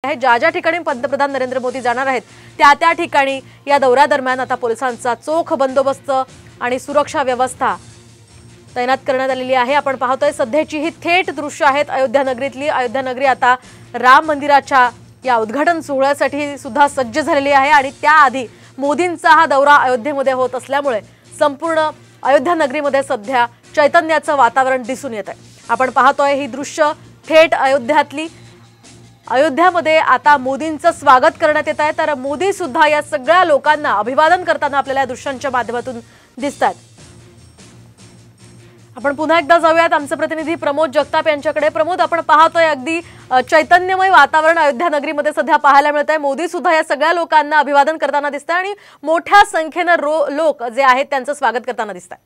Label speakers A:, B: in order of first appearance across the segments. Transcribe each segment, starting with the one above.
A: आहे। ज्या ज्या ठिकाणी पंतप्रधान नरेंद्र मोदी जाणार आहेत त्या ठिकाणी या दौऱ्यादरम्यान आता पोलिसांचा चोख बंदोबस्त आणि सुरक्षा व्यवस्था तैनात करण्यात आलेली आहे। आपण पाहतोय सध्याची ही थेट दृश्य आहेत अयोध्या नगरीतली। अयोध्या नगरी आता राम मंदिराच्या या उद्घाटन सोहळ्यासाठी सुद्धा सज्ज झालेली आहे आणि त्याआधी मोदींचा हा दौरा अयोध्येमध्ये होत असल्यामुळे संपूर्ण अयोध्या नगरीमध्ये सध्या चैतन्याचं वातावरण दिसून येत आहे। आपण पाहतोय ही दृश्य थेट अयोध्यातली। अयोध्यामध्ये आता मोदींचं स्वागत करण्यात येत आहे, तर मोदी सुद्धा या सगळ्या लोकांना अभिवादन करताना आपल्याला या दृश्यांच्या माध्यमातून दिसतात। आपण पुन्हा एकदा जाऊयात आमचे प्रतिनिधी प्रमोद जगताप यांच्याकडे। प्रमोद, आपण पाहतोय अगदी चैतन्यमय वातावरण अयोध्या नगरीमध्ये सध्या पाहायला मिळत आहे। मोदी सुद्धा या सगळ्या लोकांना अभिवादन करताना दिसतात आणि मोठ्या संख्येने लोक जे आहेत त्यांचं स्वागत करताना दिसतात।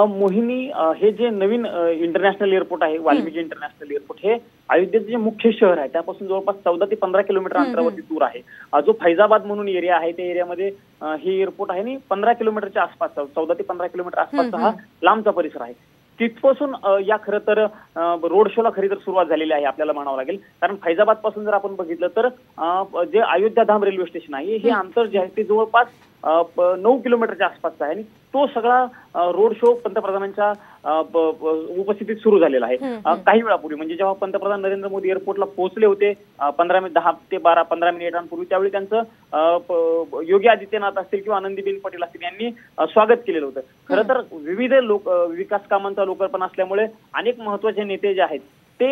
B: मोहिनी, हे जे नवीन इंटरनॅशनल एअरपोर्ट आहे, वाल्मिकी इंटरनॅशनल एअरपोर्ट, हे अयोध्येचे जे मुख्य शहर आहे त्यापासून जवळपास 14 ते 15 किलोमीटर अंतरावरती दूर आहे। जो फैजाबाद म्हणून एरिया आहे त्या एरियामध्ये हे एअरपोर्ट आहे आणि 15 किलोमीटरच्या आसपास, 14 ते 15 किलोमीटर आसपासचा हा लांबचा परिसर आहे। तिथपासून या खरं तर रोड शोला खरी तर सुरुवात झालेली आहे आपल्याला म्हणावं लागेल। कारण फैजाबाद पासून जर आपण बघितलं तर जे अयोध्या धाम रेल्वे स्टेशन आहे हे अंतर जे आहे ते जवळपास 9 किलोमीटरच्या आसपासचा आहे आणि तो सगळा रोड शो पंतप्रधानांच्या उपस्थितीत सुरू झालेला आहे। काही वेळापूर्वी म्हणजे जेव्हा पंतप्रधान नरेंद्र मोदी एअरपोर्टला पोहोचले होते 10 ते 15 मिनिटांपूर्वी, त्यावेळी त्यांचं योगी आदित्यनाथ असतील किंवा आनंदीबेन पटेल असतील यांनी स्वागत केलेलं होतं। खरं तर विविध विकास कामांचा लोकार्पण असल्यामुळे अनेक महत्वाचे नेते जे आहेत ते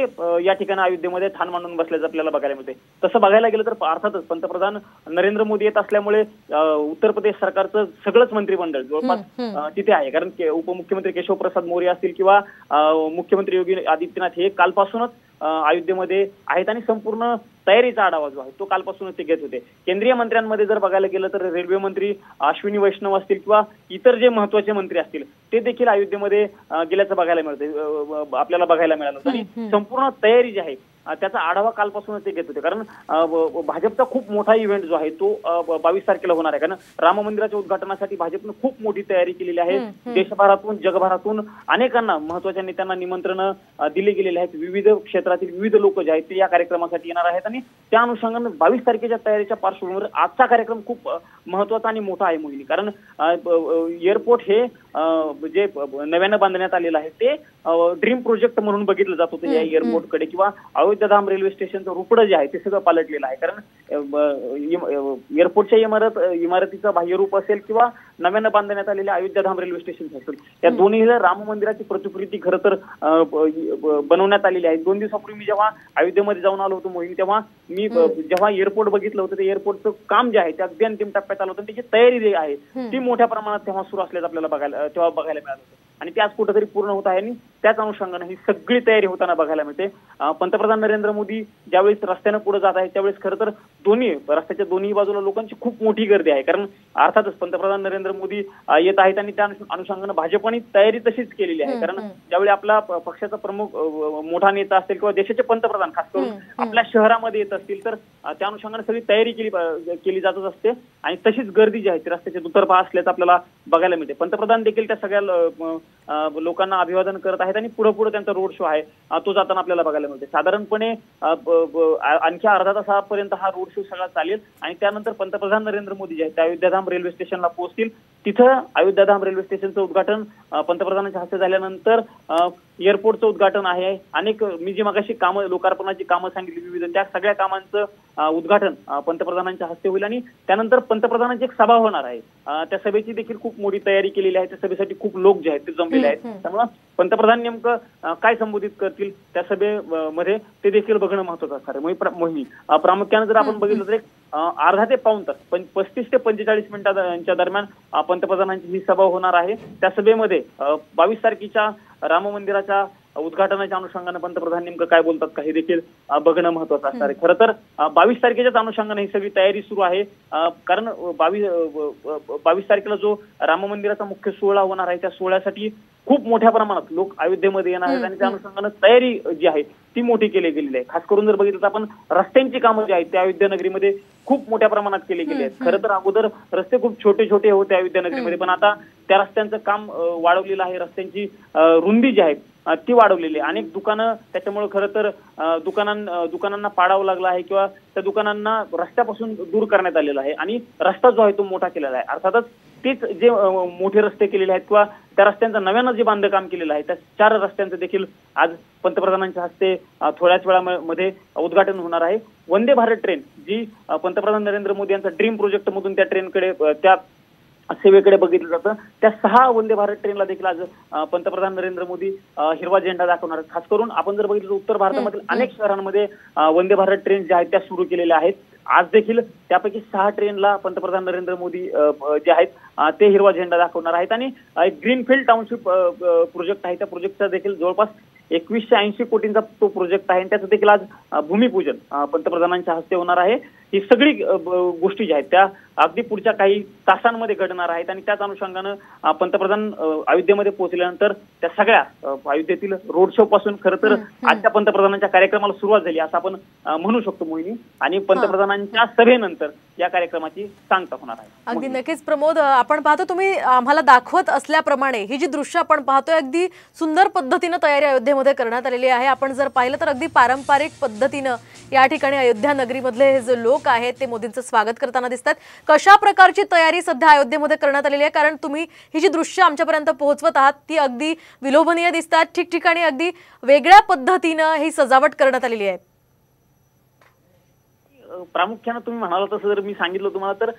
B: या ठिकाणी अयोध्येमध्ये ठाण मांडून बसल्याचं आपल्याला बघायला मिळते। तसं बघायला गेलं तर अर्थातच पंतप्रधान नरेंद्र मोदी येत असल्यामुळे उत्तर प्रदेश सरकारचं सगळंच मंत्रिमंडळ जवळपास तिथे आहे। कारण उपमुख्यमंत्री केशव प्रसाद मौर्य असतील किंवा मुख्यमंत्री योगी आदित्यनाथ हे कालपासूनच अयोध्येमध्ये आहेत आणि संपूर्ण तयारीचा आढावा जो आहे तो कालपासूनच ते घेत होते। केंद्रीय मंत्र्यांमध्ये जर बघायला गेलं तर रेल्वे मंत्री अश्विनी वैष्णव असतील किंवा इतर जे महत्वाचे मंत्री असतील ते देखील अयोध्येमध्ये गेल्याचं बघायला मिळते, आपल्याला बघायला मिळालं होतं। आणि संपूर्ण तयारी जी आहे त्याचा आढावा कालपासूनच ते घेत होते। कारण भाजपचा खूप मोठा इव्हेंट जो आहे तो 22 तारखेला होणार आहे। कारण राम मंदिराच्या उद्घाटनासाठी भाजपनं खूप मोठी तयारी केलेली आहे। देशभरातून जगभरातून अनेकांना महत्वाच्या नेत्यांना निमंत्रण दिले गेलेले आहेत। विविध क्षेत्रातील विविध लोक जे आहेत ते या कार्यक्रमासाठी येणार आहेत आणि त्या अनुषंगाने 22 तारखेच्या तयारीच्या पार्श्वभूमीवर आजचा कार्यक्रम खूप महत्वाचा आणि मोठा आहे मोहिनी। कारण एअरपोर्ट हे जे नव्यानं बांधण्यात आलेलं आहे ते ड्रीम प्रोजेक्ट म्हणून बघितलं जात होतं या एअरपोर्टकडे, किंवा अयोध्या धाम रेल्वे स्टेशनचं रुपडं जे आहे ते सगळं पालटलेलं आहे। कारण एअरपोर्टच्या इमारतीचं बाह्यरूप असेल किंवा नव्यानं बांधण्यात आलेल्या अयोध्या धाम रेल्वे स्टेशन असेल, या दोन्हीला राम मंदिराची प्रतिकृती खरं तर बनवण्यात आलेली आहे। 2 दिवसापूर्वी मी जेव्हा अयोध्येमध्ये जाऊन आलो होतो मोहीम, तेव्हा मी जेव्हा एअरपोर्ट बघितलं होतं ते एअरपोर्टचं काम जे आहे ते अगदी अंतिम टप्प्यात आलं होतं। त्याची तयारी जी आहे ती मोठ्या प्रमाणात तेव्हा सुरू असल्याचं आपल्याला बघायला मिळालं होतं आणि त्याच कुठेतरी पूर्ण होत आहे आणि त्याच अनुषंगाने ही सगळी तयारी होताना बघायला मिळते। पंतप्रधान नरेंद्र मोदी ज्यावेळेस रस्त्यानं पुढे जात आहेत त्यावेळेस खरं तर रस्त्याच्या दोन्ही बाजूला लोकांची खूप मोठी गर्दी आहे। कारण अर्थातच पंतप्रधान नरेंद्र मोदी येत आहेत आणि त्या अनुषंगाने भाजपने तयारी तशीच केलेली आहे। कारण ज्यावेळी आपला पक्षाचा प्रमुख मोठा नेता असेल किंवा देशाचे पंतप्रधान खास करून आपल्या शहरामध्ये येत असतील तर त्या अनुषंगाने सगळी तयारी केली जातच असते आणि तशीच गर्दी जी आहे ती रस्त्याच्या दुतर्फा असल्याचं आपल्याला बघायला मिळते। पंतप्रधान देखील त्या सगळ्या लोकांना अभिवादन करत आहेत आणि पुढे त्यांचा रोड शो आहे तो जाताना आपल्याला बघायला मिळते। साधारणपणे आणखी अर्धा तासापर्यंत हा रोड शो सगळा चालेल आणि त्यानंतर पंतप्रधान नरेंद्र मोदी जे आहेत त्या अयोध्याधाम रेल्वे स्टेशनला पोहोचतील। तिथं अयोध्याधाम रेल्वे स्टेशनचं उद्घाटन पंतप्रधानांच्या हस्ते झाल्यानंतर एअरपोर्टचं उद्घाटन आहे। अनेक मी जी मगाशी लोकार्पणाची कामं सांगितली विविध, त्या सगळ्या कामांचं उद्घाटन पंतप्रधानांच्या हस्ते होईल आणि त्यानंतर पंतप्रधानांची एक सभा होणार आहे। त्या सभेची देखील खूप मोठी तयारी केलेली आहे। त्या सभेसाठी खूप लोक जे आहेत ते जमलेले आहेत, त्यामुळे पंतप्रधान नेमकं काय संबोधित करतील त्या सभेमध्ये ते देखील बघणं महत्वाचं असणार आहे। मोहिनी, प्रामुख्याने जर आपण बघितलं तर अर्धा ते पाऊण तास 35 ते 45 मिनिटांच्या दरम्यान पंतप्रधानांची ही सभा होणार आहे। त्या सभेमध्ये 22 तारखेच्या राम मंदिराच्या उद्घाटनाच्या अनुषंगाने पंतप्रधान नेमकं काय बोलतात का हे देखील बघणं महत्वाचं असणार आहे। खरं तर 22 तारखेच्याच अनुषंगाने ही सगळी तयारी सुरू आहे। कारण 22 तारखेला जो राम मंदिराचा मुख्य सोहळा होणार आहे त्या सोहळ्यासाठी खूप मोठ्या प्रमाणात लोक अयोध्येमध्ये येणार आहेत आणि त्या अनुषंगानं तयारी जी आहे ती मोठी केली गेलेली आहे. खास करून जर बघितलं तर आपण रस्त्यांची कामं जी आहेत त्या अयोध्या नगरीमध्ये खूप मोठ्या प्रमाणात केली गेली आहेत. खरं तर अगोदर रस्ते खूप छोटे छोटे होते अयोध्या नगरीमध्ये, पण आता त्या रस्त्यांचं काम वाढवलेलं आहे. रस्त्यांची रुंदी जी आहे ती वाढवलेली आहे. अनेक दुकानं त्याच्यामुळे खरं तर दुकानांना पाडावं लागलं आहे किंवा त्या दुकानांना रस्त्यापासून दूर करण्यात आलेला आहे आणि रस्ता जो आहे तो मोठा केलेला आहे. अर्थातच तेच जे मोठे रस्ते केलेले आहेत किंवा त्या रस्त्यांचं नव्यानं जे बांधकाम केलेलं आहे त्या 4 रस्त्यांचं देखील आज पंतप्रधानांच्या हस्ते थोड्याच वेळामध्ये उद्घाटन होणार आहे. वंदे भारत ट्रेन जी पंतप्रधान नरेंद्र मोदी यांचा ड्रीम प्रोजेक्ट मधून त्या ट्रेनकडे त्या सेवेकडे बघितलं जातं. त्या 6 वंदे भारत ट्रेनला देखील आज पंतप्रधान नरेंद्र मोदी हिरवा झेंडा दाखवणार आहेत. खास करून आपण जर बघितलं तर उत्तर भारतामधील अनेक शहरांमध्ये वंदे भारत ट्रेन ज्या आहेत त्या सुरू केलेल्या आहेत. आज देखील त्यापैकी 6 ट्रेनला पंतप्रधान नरेंद्र मोदी जे आहेत ते हिरवा झेंडा दाखवणार आहेत आणि एक ग्रीनफील्ड टाउनशिप प्रोजेक्ट आहे. त्या प्रोजेक्टचा देखील जवळपास 2180 कोटींचा तो प्रोजेक्ट आहे आणि त्याचं देखील आज भूमिपूजन पंतप्रधानांच्या हस्ते होणार आहे. ही सगळी गोष्टी ज्या आहेत त्या अगदी पुढच्या काही तासांमध्ये घडणार आहेत आणि त्याच अनुषंगानं पंतप्रधान अयोध्येमध्ये पोहोचल्यानंतर त्या सगळ्या अयोध्येतील रोड शो पासून खरं तर आजच्या पंतप्रधानांच्या कार्यक्रमाला सुरुवात झाली असं आपण म्हणू शकतो मोहिनी. आणि पंतप्रधानांच्या सभेनंतर या कार्यक्रमाची सांगता होणार आहे.
A: अगदी नक्कीच प्रमोद, आपण पाहतो तुम्ही आम्हाला दाखवत असल्याप्रमाणे ही जी दृश्य आपण पाहतोय अगदी सुंदर पद्धतीनं तयारी अयोध्येमध्ये करण्यात आलेली आहे. आपण जर पाहिलं तर अगदी पारंपरिक पद्धतीनं या ठिकाणी अयोध्या नगरीमधले हे जे लोक आहेत ते मोदींचं स्वागत करताना दिसतात. कशा प्रकारची तयारी सध्या अयोध्येमध्ये करण्यात आलेली आहे? कारण तुम्ही ही जी दृश्य आमच्यापर्यंत पोहोचवत आहात ती अगदी विलोभनीय दिसतात. ठिकठिकाणी अगदी वेगळ्या पद्धतीनं ही सजावट करण्यात आलेली आहे.
B: प्रामुख्यानं तुम्ही म्हणाला तसं जर मी सांगितलं तुम्हाला तर